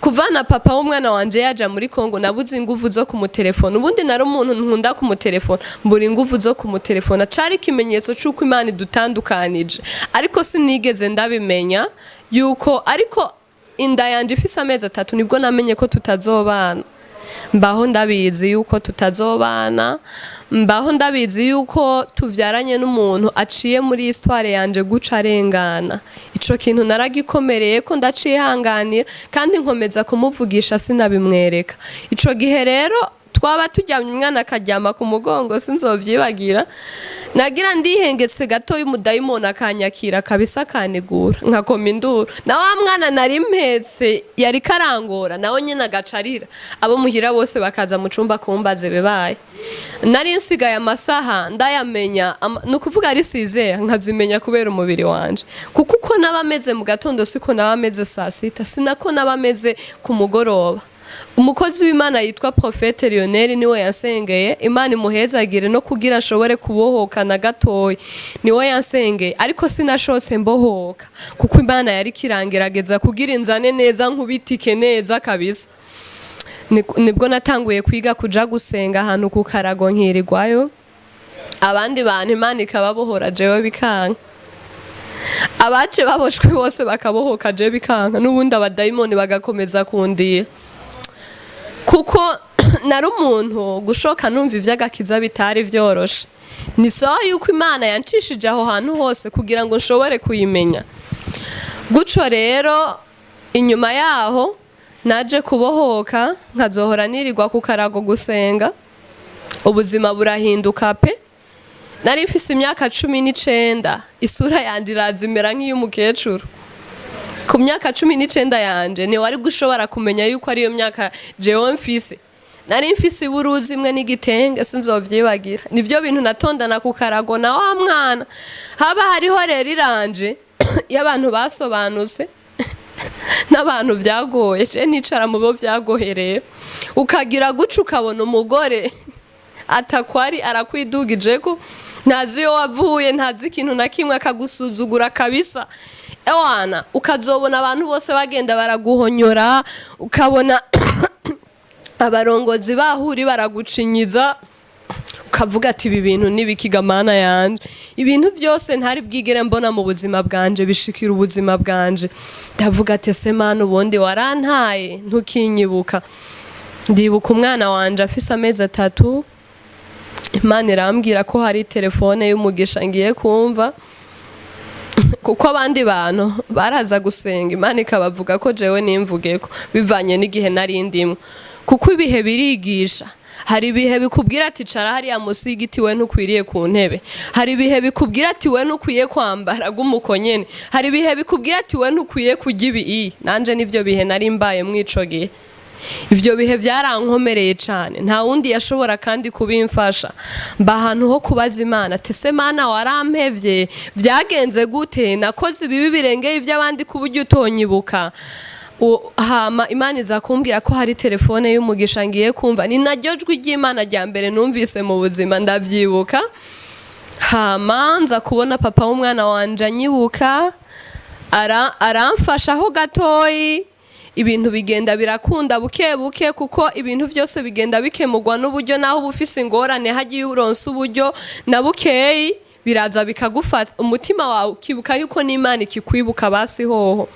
A: Kuvana papa w'umwana wanje yaja muri Kongo, nabuze inguvu zo kumutelefona. Ubundi nari umuntu nkunda kumutelefona, mbura inguvu zo kumutelefona. Cari ikimenyetso c'uko Imana idutandukanije, ariko sinigeze ndabimenya yuko, ariko inda yanje ifise amezi 3 nibwo namenye ko tutazobana. Mbaho ndabizi yuko tutazobana, mbaho ndabizi yuko tuvyaranye n'umuntu aciye muri histoire yanje guca arengana. ico kintu naragikomereye ko ndacihanganira kandi nkomeza kumuvugisha sinabimwereka. Ico gihe rero twaba turyamye umwana akaryama ku mugongo sinzovyibagira, nagira ndihengetse gato y'umudayimoni akanyakira kabisa akanigura nkakoma induru, na wa mwana nari mpetse yari karangora nawe nyine agacarira, abo muhira bose bakaza mu cumba kumbaze bebaye. Nari nsigaye amasaha ndayamenya, nukuvuga ari sizera nkazimenya kubera umubiri wanje, kuko uko nabameze mu gatondo siko nabameze saa sita, sinako nabameze ku mugoroba. Umukozi w'Imana yitwa Profete Lionel niwe yansengeye, Imana imuhezagire no kugira nshobore kubohoka na gatoyi, niwe yansengeye, ariko sinashose mbohoka kuko Imana yari kirangerageza kugira inzane neza nkubitike neza kabisa. Nibwo natanguye kwiga kuja gusenga ahantu ku karago nkirirwayo, abandi bantu Imana ikababohora jewe bikanka, abace baboshwe bose bakabohoka jewe bikanka, n'ubundi abadayimoni bagakomeza kundiye kuko nari umuntu gushoka numva ivy'agakiza bitari vyoroshe. Ni sawa yuko Imana yancishije aho hantu hose kugira ngo nshobore kuyimenya. Guco rero inyuma yaho naje kubohoka nkazohora nirirwa ku karago gusenga, ubuzima burahinduka pe. Nari mfise imyaka 19, isura yanje irazimera nk'iy'umukecuru. Ku myaka 19 yanje ni wari gushobora kumenya yuko ariyo myaka jewe mfise. Nari mfise iburuzi imwe n'igitenge sinzovyibagira, nivyo bintu natondana ku karago na wa mwana. Haba hariho rero iranje y'abantu basobanutse n'abantu vyagoye, je nicara mu bo vyagohereye, ukagira guca ukabona umugore atakwari arakwidugijeko, ntazi yo wavuye, ntazi ikintu na kimwe, akagusuzugura kabisa. Ewana ukazobona abantu bose bagenda baraguhonyora, ukabona abarongozi bahuri baragucinyiza, ukavuga ati ibi bintu nibikigamana yanje. Ibintu byose ntari bwigere mbona mu buzima bwanje bishikira ubuzima bwanje, ndavuga ati ese Mana ubundi warantaye ntukinyibuka. Ndibuka umwana wanje afise amezi 3, Imana irambwira ko hari telefone y'umugisha ngiye kumva, kuko abandi bantu baraza gusenga Imana ikabavuga ko jewe nimvugeko bivanye n'igihe nari ndimo, kuko ibihe birigisha. Hari ibihe bikubwira ati cara hariya musi y'igiti we ntukwiriye ku ntebe, hari ibihe bikubwira ati we ntukwiye kwambara gumukonyene, hari ibihe bikubwira ati we ntukwiye kurya ibi. Nanje nivyo bihe nari mbaye mwico gihe. Ivyo bihe byarankomereye cyane, nta wundi yashobora kandi kubimfasha. Mba ahantu ho kubaza Imana, tese Mana warampevye, vyagenze gute, nakoze ibibi birengeye ivy'abandi kuburyo utonyibuka. Hama Imana iza kumbwira ko hari telefone y'umugisha ngiye kumva, ni naryo jwi ry'Imana rya mbere numvise mu buzima ndavyibuka. Hama nza kubona papa w'umwana wanje anyibuka, aramfashaho gatoyi, ibintu bigenda birakunda buke buke, kuko ibintu byose bigenda bikemurwa n'uburyo, naho bufise ingorane hagiye uronse uburyo na bukeyi biraza bikagufata umutima wawe ukibuka yuko n'Imana ikikwibuka basi hoho.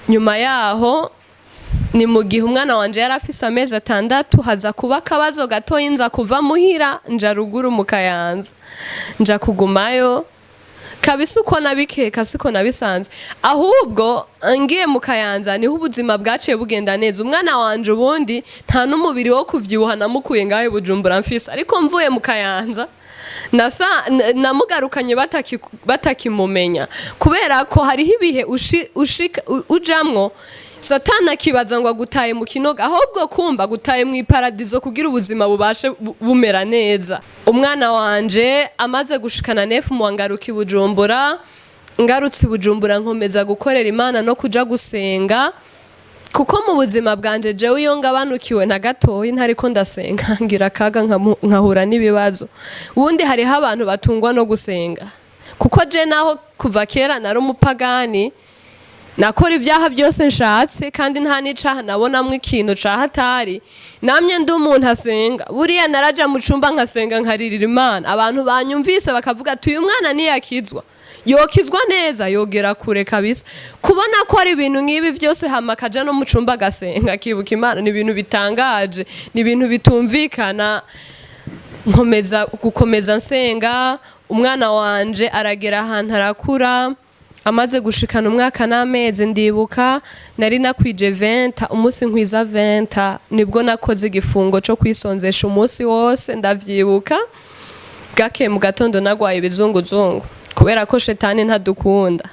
A: Nyuma yaho ni mu gihe umwana wanje yari afise amezi 6, haza kuba akabazo gatoyi, nza kuva muhira nja ruguru mu Kayanza, nja kugumayo kabisa. Uko nabikeka siko nabisanze, ahubwo ngiye mu Kayanza niho ubuzima bwaciye bugenda neza. Umwana wanje ubundi nta n'umubiri wo kuvyibuha namukuye ngahe Bujumbura mfise, ariko mvuye mu Kayanza namugarukanye batakimumenya, kubera ko hariho ibihe ujamwo Satana akibaza ngo agutaye mu kinogo, ahubwo kumba gutaye mu iparadizo kugira ubuzima bubashe bumera neza. Umwana wanje amaze gushikana nefu muwangaruka Bujumbura, ngarutse Bujumbura nkomeza gukorera Imana no kuja gusenga, kuko mu buzima bwanje jewe iyo ngabanukiwe na gatoyi ntariko ndasenga ngira kaga nkahura n'ibibazo. Ubundi hariho abantu batungwa no gusenga, kuko je naho kuva kera nari umupagani, nakora ibyaha byose nshatse kandi nta n'icaha nabonamwo ikintu cahatari, namye ndi umuntu asenga. Buriya naraja mu cumba nkasenga nkaririra Imana, abantu banyumvise bakavuga ati uyu mwana niyakizwa, yokizwa neza, yogera kure kabisa. Kubona ko ari ibintu nk'ibi byose hama kaja no mu cumba gasenga akibuka Imana, ni ibintu bitangaje, ni ibintu bitumvikana. Gukomeza nsenga, umwana wanje aragera ahantu arakura, amaze gushikana umwaka n'amezi, ndibuka nari nakwije 20, umunsi nkwiza 20 nibwo nakoze igifungo cyo kwisonzesha umunsi wose. Ndavyibuka gake mu gatondo nagwaye ibizunguzungu kubera ko shetani ntadukunda.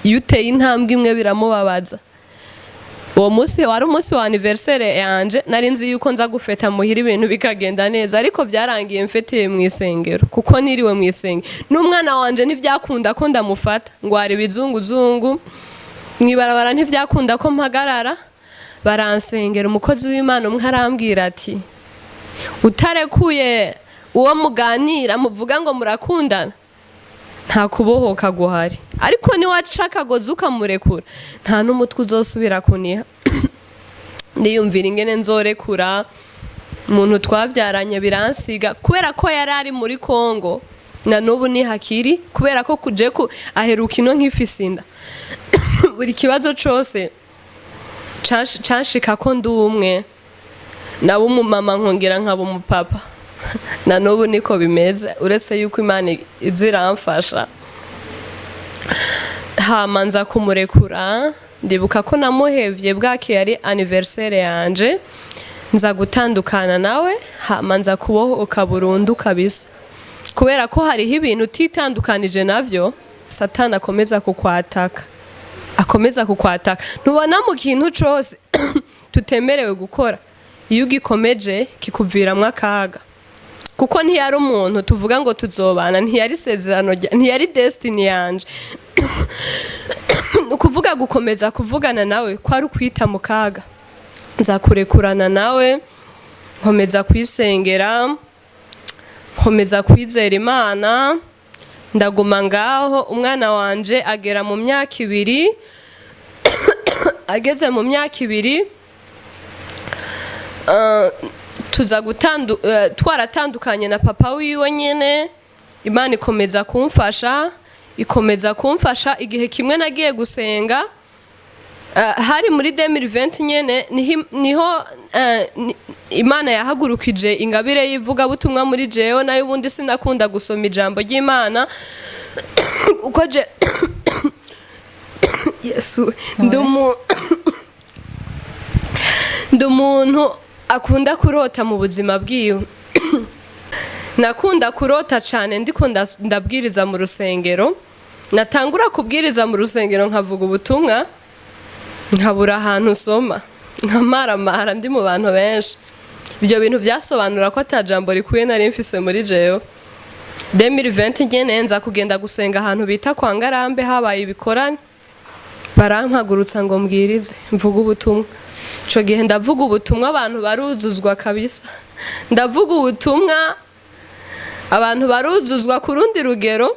A: Iyo uteye intambwe imwe biramubabaza. Uwo munsi wari umunsi wa anniversaire yanje, nari nzi yuko nza gufeta muhira ibintu bikagenda neza, ariko byarangiye mfeteye mu isengero kuko niriwe mu isengero. N'umwana wanje ntibyakunda ko ndamufata ngo ari bizunguzungu, mwibarabara ntibyakunda ko mpagarara, baransengera. Umukozi w'Imana umwe arambwira ati utarekuye uwo muganira muvuga ngo murakundana nta kubohoka guhari, ariko ni waca akagozi ukamurekura nta n'umutwe uzosubira kuniha. Ndiyumvira ingene nzorekura umuntu twabyaranye, biransiga kubera ko yari ari muri Kongo na n'ubu ni hakiri, kubera ko kuje ku aheruka ino nk'ifise inda. Buri kibazo cose canshika ko ndi umwe, nabo umumama nkongera nkaba umupapa. Na n'ubu niko bimeze, uretse yuko Imana iziramfasha. Hama nza kumurekura, ndibuka ko namuhevye bwake yari anniversaire yanje, nza gutandukana nawe, hama nza kubohoka burundu kabisa. Kubera ko hariho ibintu utitandukanije navyo, Satani akomeza kukwataka. Ntubona mu kintu cose tutemerewe gukora, iyo ugikomeje kikuviramwo akaga. Kuko ntiyari umuntu tuvuga ngo tuzobana, ntiyari sezerano, ntiyari destiny yanje. Ukuvuga gukomeza kuvugana nawe kwari ukwita mu kaga. Nza kurekurana nawe, nkomeza kwisengera, nkomeza kwizera Imana, ndaguma ngaho. Umwana wanje agera mu myaka 2, ageze mu myaka 2 twaratandukanye na papa wiwe nyene. Imana ikomeza kumfasha. Igihe kimwe nagiye gusenga, hari muri 2020 nyene, niho Imana yahagurukije ingabire yivuga butumwa muri jewe. Nayo ubundi sinakunda gusoma ijambo ry'Imana uko je Yesu ndumuntu akunda kurota mu buzima bwiwe. Nakunda kurota cyane ndiko ndabwiriza mu rusengero. Natangura kubwiriza mu rusengero nkavuga ubutumwa, nkabura ahantu usoma, nkamaramara ndi mu bantu benshi. Ibyo bintu byasobanura ko atajambo rikuye nari mfise muri jewe. 2020 nyene nza kugenda gusenga ahantu bita kwa Ngarambe, habaye ibikorane, barampagurutsa ngo mbwirize mvuga ubutumwa. Ico gihe ndavuga ubutumwa, abantu baruzuzwa kabisa. Ndavuga ubutumwa, abantu baruzuzwa ku rundi rugero.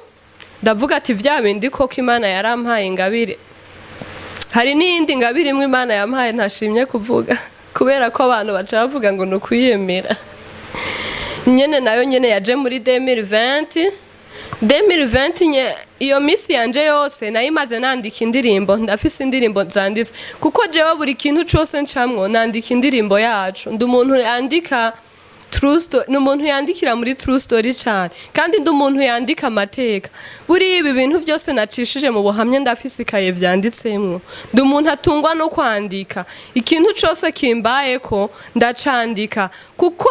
A: Ndavuga ati vya bindi koko Imana yarampaye ingabire. Hari n'iyindi ngabire imwe Imana yampaye ntashimye kuvuga, kubera ko abantu baca bavuga ngo nukwiyemera. Nyene nayo nyene yaje muri 2020. 2020 iyo misi yanje yose nayimaze nandika indirimbo. Ndafise indirimbo zanditse kuko jewe buri kintu cose ncamwo nandika indirimbo yacu. Ndi umuntu yandika true story, n'umuntu yandikira muri true story cyane, kandi ndi umuntu yandika amateka. Buri ibi bintu byose nacishije mu buhamya ndafise ikaye vyanditsemwo. Ndi umuntu atungwa no kwandika. Ikintu cose kimbaye ko ndacandika, kuko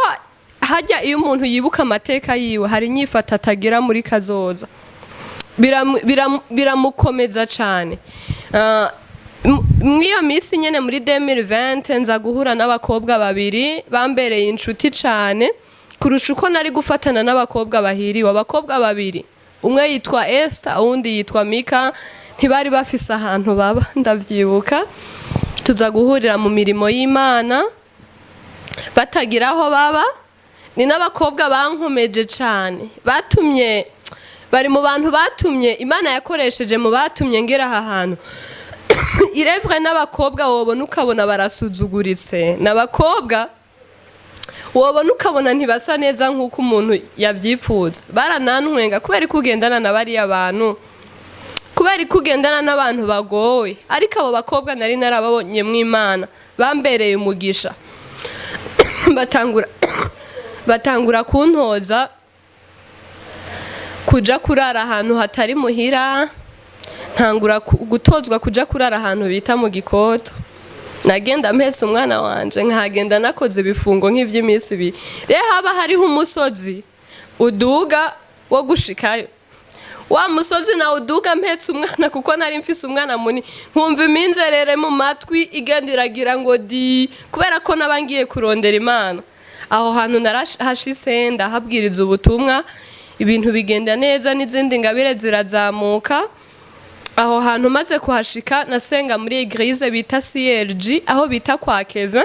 A: hajya iyo umuntu yibuka amateka yiwe hari nyifata atagira muri kazoza, biramukomeza cyane. Mwiyo misi nyene muri 2020 nza guhura n'abakobwa 2 bambereye inshuti cyane kurusha uko nari gufatana n'abakobwa bahiriwe. Abakobwa 2, umwe yitwa Esther, uwundi yitwa Mika, ntibari bafise ahantu baba. Ndavyibuka tuza guhurira mu mirimo y'Imana, batagira aho baba. Ni n'abakobwa bankomeje cyane, bari mu bantu batumye Imana yakoresheje mu batumye ngera aha hantu. Irevre n'abakobwa wobona ukabona barasuzuguritse, n'abakobwa wobona ukabona ntibasa neza nk'uko umuntu yavyifuza. Baranantwenga kubera kugendana na bari abantu, kubera kugendana n'abantu bagoye. Ariko abo bakobwa nari narababonye mu Imana, bambereye umugisha. Batangura kuntoza kuja kurara ahantu hatari muhira, ntangura gutozwa kuja kurara ahantu bita mu Gikoto. Nagenda mpetse umwana wanje nkagenda nakoze ibifungo nk'ivy'iminsi ibiri. Rero haba hariho umusozi uduga wo gushikayo. Wa musozi na uduga mpetse umwana kuko nari mfise umwana muni nkumva iminzerere mu matwi igenda iragira ngo di kubera ko nabangiye kurondera Imana. Aho hantu narahashise ndahabwiriza ubutumwa ibintu bigenda neza n'izindi ngabire zirazamuka. Aho hantu maze kuhashika nasenga muri eglise bita CLG aho bita kwa Kevin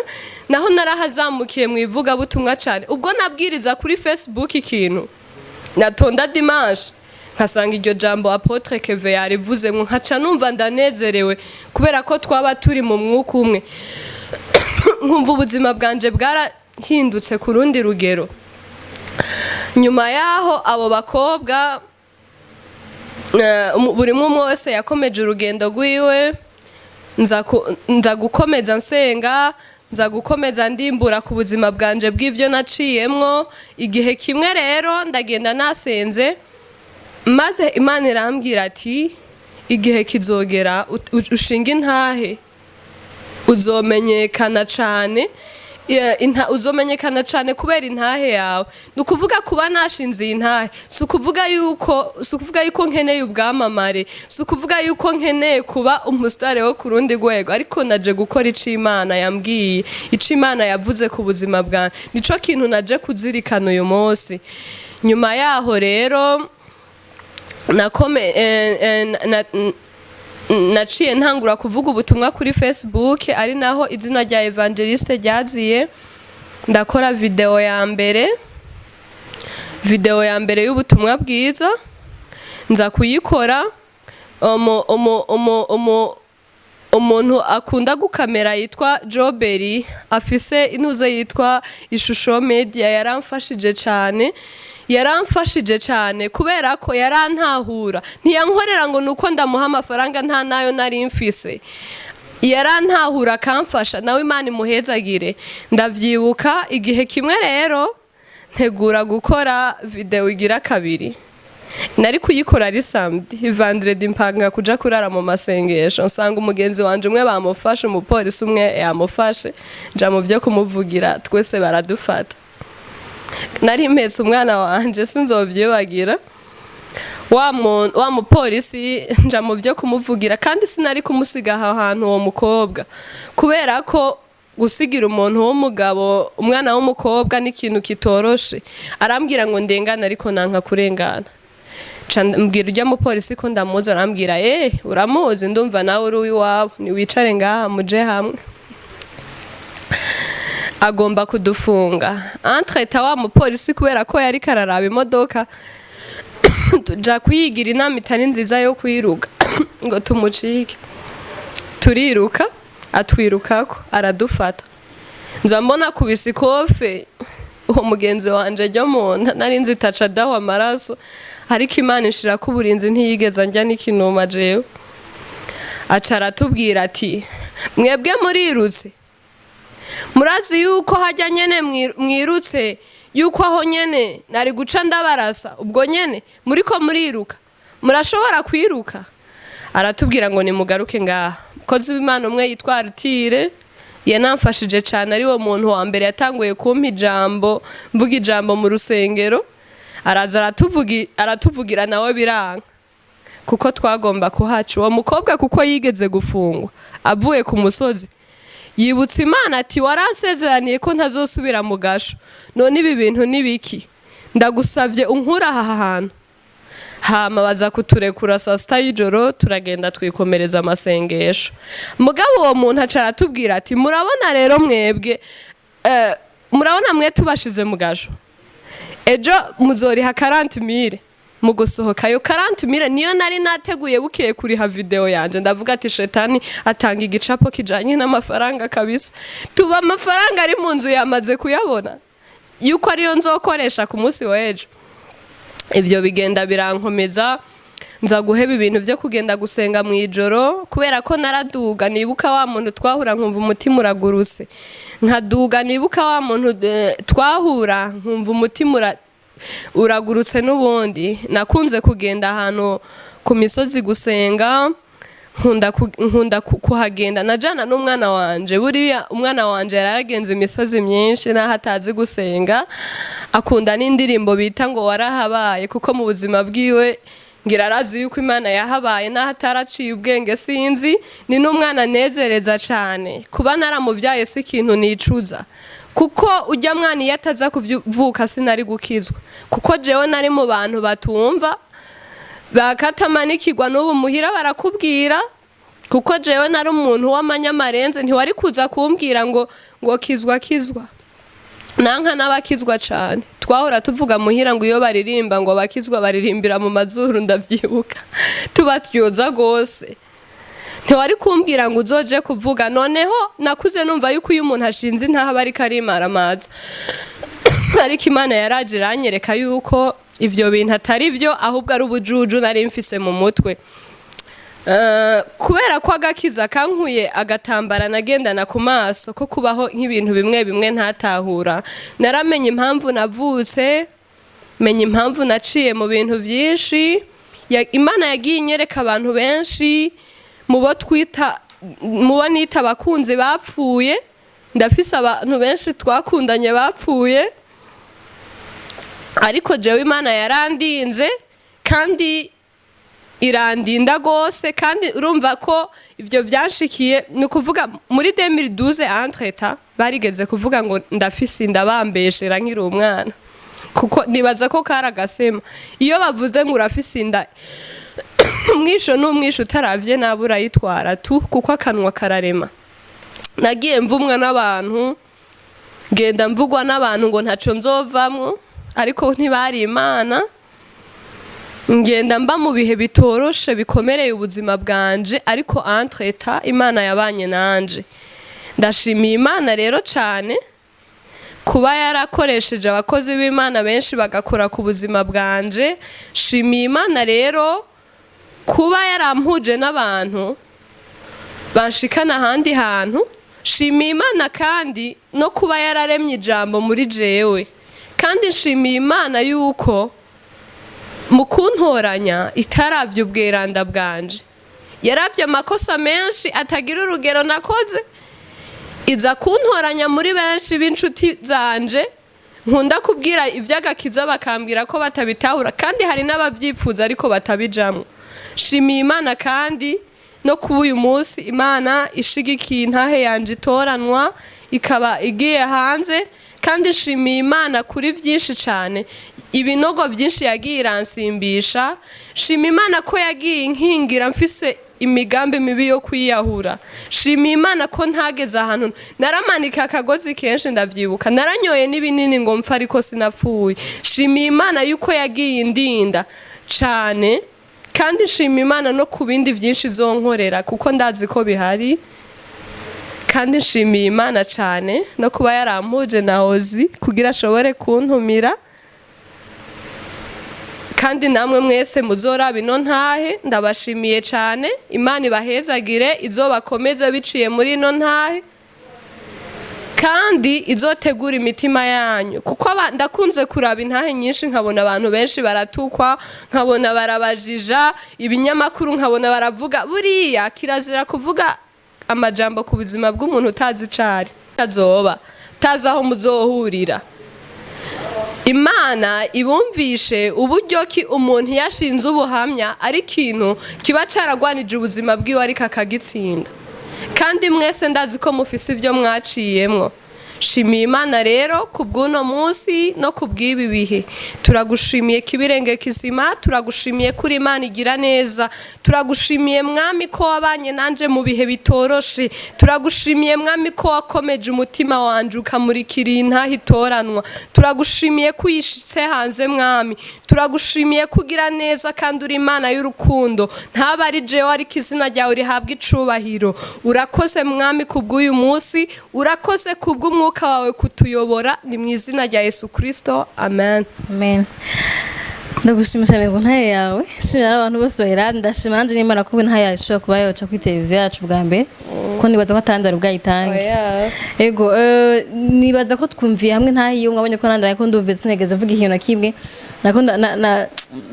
A: naho narahazamukiye mu ivuga butumwa cyane. Ubwo nabwiriza kuri Facebook ikintu natonda dimanche nkasanga iryo jambo apotre Kevin yarivuze ngo nkaca numva ndanezerewe kubera ko twaba turi mu mwuka umwe. Nkumva ubuzima bwanje bwarahindutse ku rundi rugero. Nyuma yaho abo bakobwa buri umwe wese yakomeje urugendo rwiwe, nza gukomeza nsenga, nza gukomeza ndimbura ku buzima bwanje bw'ivyo naciyemwo. Igihe kimwe rero ndagenda nasenze maze Imana irambwira ati igihe kizogera ushinga intahe uzomenyekana cane. Uzomenyekana cyane kubera intahe yawe. Nukuvuga kuba nashinze intahe sukuvuga yuko nkeneye ubwamamare, sukuvuga yuko nkeneye kuba umusitari wo kurundi rwego, ariko naje gukora ico Imana yambwiye, ico Imana yavuze ku buzima bwanjye. Nico kintu naje kuzirikana uyu munsi. Nyuma yaho rero naciye ntangura kuvuga ubutumwa kuri Facebook ari naho izina rya Évangéliste ryaziye. Ndakora video ya mbere y'ubutumwa bwiza, nza kuyikora. Umuntu akunda gukamera yitwa Joberi afise intuze yitwa Ishusho Media yaramfashije cyane kubera ko yarantahura. Ntiyankorera ngo nuko ndamuha amafaranga nta nayo nari mfise, yarantahura akamfasha. Nawe Imana imuhezagire. Ndavyibuka igihe kimwe rero ntegura gukora video igira kabiri. Nari kuyikora ari samedi, vendredi mpanga kuja kurara mu masengesho. Nsanga umugenzi wanje umwe bamufashe, umupolisi umwe yamufashe, nja mu byo kumuvugira twese baradufata. Nari mpetse umwana wanje sinzovyibagira. Wa mupolisi nja mu byo kumuvugira kandi sinari kumusiga aho hantu uwo mukobwa kubera ko gusigira umuntu w'umugabo umwana w'umukobwa ni ikintu kitoroshe. Arambwira ngo ndengana ariko nanka kurengana. Mbwira ujya mupolisi ko ndamuzi, arambwira uramuzi, ndumva nawe uri uwiwabo, ni wicare ngaha muje hamwe. Agomba kudufunga. Entreta wa mupolisi kubera ko yari kararaba imodoka tuja kuyigira inama itari nziza yo kwiruka ngo tumucike. Turiruka atwirukako aradufata. Nza mbona kubisa ikofe uwo mugenzi wanje ryo mu nda, nari nzi taca dawa amaraso, ariko Imana ishira ko uburinzi ntiyigeza njya n'ikinuma jewe. Aca aratubwira ati mwebwe murirutse, murazi yuko hajya nyene mwirutse yuko aho nyene nari guca ndabarasa, ubwo nyene muriko muriruka murashobora kwiruka. Aratubwira ngo nimugaruke ngaha. Kozi w'Imana umwe yitwa Aritire yanamfashije cyane, ari wo muntu wa mbere yatanguye kumpa ijambo, mvuga ijambo mu rusengero. Araza aratuvugira nawe biranga kuko twagomba kuhaca. Uwo mukobwa kuko yigeze gufungwa avuye ku musozi yibutsa Imana ati waransezeraniye ko ntazosubira mu gasho, none ibi bintu nibiki, ndagusavye unkura aha hantu. Hama baza kuturekura saa sita y'ijoro, turagenda twikomereza amasengesho. Mugabo uwo muntu aca aratubwira ati murabona rero mwebwe murabona mwe tubashize mu gasho, ejo muzoriha 40,000 mu gusohoka. Yo 40,000 niyo nari nateguye bukeye kuriha video yanje. Ndavuga ati shetani atanga igicapo kijanye n'amafaranga kabisa. Tuba amafaranga ari mu nzu yamaze kuyabona yuko ariyo nzokoresha ku munsi w'ejo. Ivyo bigenda birankomeza, nza guheba ibintu byo kugenda gusenga mu ijoro kubera ko naraduga. Nibuka wa muntu twahura nkumva umutima uragurutse, nkaduga. Nibuka wa muntu twahura nkumva umutima uragurutse. N'ubundi nakunze kugenda ahantu ku misozi gusenga, nkunda kuhagenda najana n'umwana wanje. Buriya umwana wanje yaragenze imisozi myinshi naho atazi gusenga, akunda n'indirimbo bita ngo warahabaye, kuko mu buzima bwiwe ngira arazi yuko Imana yahabaye naho ataraciye ubwenge. sinzi ni n'umwana nezereza cyane. Kuba naramuvyaye si ikintu nicuza, kuko ujya mwana iyo ataza kuvuka sinari gukizwa, kuko jewe nari mu bantu batumva bakatamanikirwa n'ubu muhira barakubwira, kuko jewe nari umuntu w'amanyamarenze. Ntiwari kuza kumbwira ngo kizwa nanka n'abakizwa cyane. Twahora tuvuga muhira ngo iyo baririmba ngo bakizwa baririmbira mu mazuru, ndavyibuka tubatyoza gose. Ntiwari kumbwira ngo uzoje kuvuga. Noneho nakuze numva yuko uyu muntu ashinze Intahe bariko arimaramaza, ariko Imana yaraje iranyereka yuko ivyo bintu atari byo, ahubwo ari ubujuju nari mfise mu mutwe. Kubera ko agakiza kankuye agatambara nagendana ku maso ko kubaho nk'ibintu bimwe bimwe ntatahura. Naramenye impamvu navutse, menya impamvu naciye mu bintu vyinshi. Imana yagiye inyereka abantu benshi mubo nita abakunzi bapfuye. Ndafise abantu benshi twakundanye bapfuye, ariko jewe Imana yarandinze kandi irandinda gose. Kandi urumva ko ivyo byanshikiye, ni kuvuga muri 2012 entreta barigeze kuvuga ngo ndafise inda bambeshera nkiri umwana, kuko nibaza ko karagasema. Iyo bavuze ngo urafise inda umwisho n'umwisho utaravye nabura yitwara tu, kuko akanwa kararema. Nagiye mvumwa n'abantu, genda mvugwa n'abantu ngo ntaco nzovamwo, ariko ntibari Imana. Ngenda mba mu bihe bitoroshe bikomereye ubuzima bwanje, ariko entreta Imana yabanye nanje. Ndashimiye Imana rero cyane kuba yarakoresheje abakozi b'Imana benshi bagakora ku buzima bwanje. Shimiye Imana rero kuba yarampuje n'abantu banshikana ahandi hantu. Shimiye Imana kandi no kuba yararemye ijambo muri jewe. Kandi nshimiye Imana yuko mu kuntoranya itaravye ubweranda bwanje, yaravye amakosa menshi atagira urugero nakoze, iza kuntoranya muri benshi b'inshuti zanje nkunda kubwira ivy'agakiza bakambwira ko batabitahura, kandi hari n'abavyifuza ariko batabijamwo. Shimiye Imana kandi no kuba uyu munsi Imana ishigikiye Intahe yanje itoranwa ikaba igiye hanze. Kandi nshimiye Imana kuri byinshi cyane, ibinogo byinshi yagiye iransimbisha. Shimiye Imana ko yagiye inkingira mfise imigambi mibi yo kwiyahura. Shimiye Imana ko ntageze ahantu naramanika akagozi kenshi, ndavyibuka naranyoye n'ibinini ngo mpfa ariko sinapfuye. Shimiye Imana yuko yagiye indinda cyane, kandi nshimiye Imana no ku bindi byinshi zonkorera, kuko ndazi ko bihari. Kandi nshimiye Imana cyane no kuba yarampuje na Ozi kugira ashobore kuntumira. Kandi namwe mwese muzora bino Ntahe ndabashimiye cyane. Imana ibahezagire, izobakomeze biciye muri ino Ntahe, kandi izotegura imitima yanyu, kuko ndakunze kuraba Intahe nyinshi nkabona abantu benshi baratukwa, nkabona barabajija ibinyamakuru, nkabona baravuga. Buriya kirazira kuvuga amajambo ku buzima bw'umuntu utazi cari azoba utazi aho muzohurira. Imana ibumvishe uburyo ki umuntu yashinze ubuhamya ari ikintu kiba caragwanije ubuzima bwiwe ariko akagitsinda. Kandi mwese ndazi ko mufise ivyo mwaciyemwo. Shimiye Imana rero kubw'uno munsi no kubw'ibi bihe. Turagushimiye kibirenge kizima, turagushimiye kuri Imana igira neza, turagushimiye Mwami ko wabanye nanje mu bihe bitoroshe, turagushimiye Mwami ko wakomeje umutima wanje ukamurikira Intahe itoranwa, turagushimiye ko uyishitse hanze Mwami, turagushimiye kugira neza kandi uri Imana y'urukundo. Ntaba ari jewe ariko izina ryawe rihabwa icubahiro. Urakoze Mwami kubw'uyu munsi, urakoze kubw'umwuka wawe kutuyobora, ni mu izina rya Yesu Kristo, amen.
B: Amen. ndagushima cyane ku ntahe yawe shimira abantu bose bayiranda ndashima nanje n'Imana ko intahe yawe ishobora kuba yoca kuri televiziyo yacu bwa mbere ko nibaza ko atandi bari bwayitange ego nibaza ko twumviye hamwe ntahe iyo mwabonye ko nandara ko ndumve sinegeza mvuga ikintu kimwe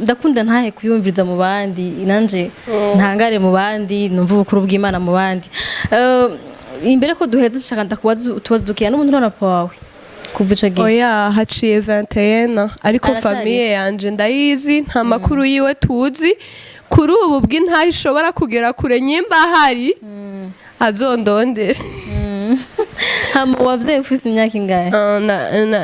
B: ndakunda ntahe kuyumviriza mu bandi nanje ntangare mu bandi numva ubukuru bw'Imana mu bandi imbere ko duheze shaka ndakubaza utubazo dukiya n'umuntu urana pawe kuva ico gihe
A: oya haciye 21 ariko famille yanje ndayizi nta makuru yiwe tuzi kuri ubu bw'intahe ishobora kugera kure nyimba hari azondondere
B: hama wavyaye ufise imyaka ingahe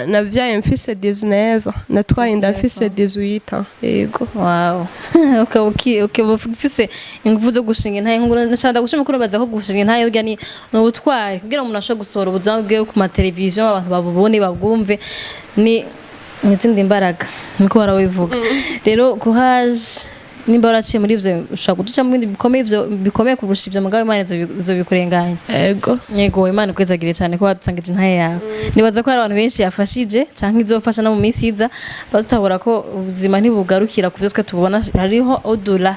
A: navyaye mfise 19 natwaye inda mfise 18 yego
B: wow ukaba ufise ingufu zo gushinga intahe nshaka gushima kuri baza ko gushinga intahe burya ni ubutwari kugira umuntu ashobore gusohora ubuzima bwe ku mateleviziyo abantu babubone babwumve ni n'izindi imbaraga niko barabivuga rero courage nimba waraciye muri ivyo ushaka guca mu bindi bikomeye kurusha ivyo mugabo Imana izo bikurenganya yego Imana kwezagire cyane ko watsangije intahe yawe nibaza ko hari abantu benshi yafashije canke izofasha no mu minsi iza bazitabura ko ubuzima ntibugarukira ku vyose tubona hariho odula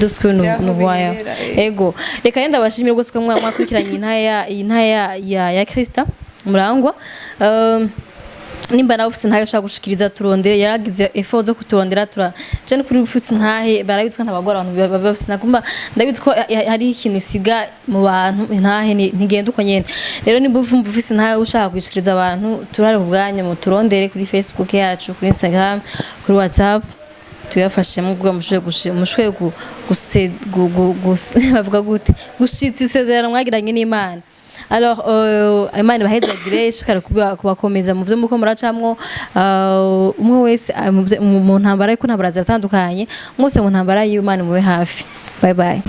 B: duswe n'ubwaya ego reka yenda bashimire rwose ko mwakurikiranye intahe ya Christa murangwa nimba nawe ufise ntahe ushaka gushikiriza turondere yaragize effort zo kuturondera cyane kuri ufise ntahe barabitswa ntabagora abantu bafise nakumba ndabitko hari ikintu isiga mu bantu ntahe ntigenda uko nyene rero nimba ufise ntahe ushaka gushikiriza abantu turare ubwanya mu turondere kuri Facebook yacu kuri Instagram kuri WhatsApp tuyafashe mu bwo mushwe bavuga gute gushitsa isezerano mwagiranye n'Imana alors Imana bahezagire shikara kubakomeza mu byo muko muracamwo umwe wese mu ntambara ariko ntambara ziratandukanye mwose mu ntambara y'Imana muwe hafi bye bye.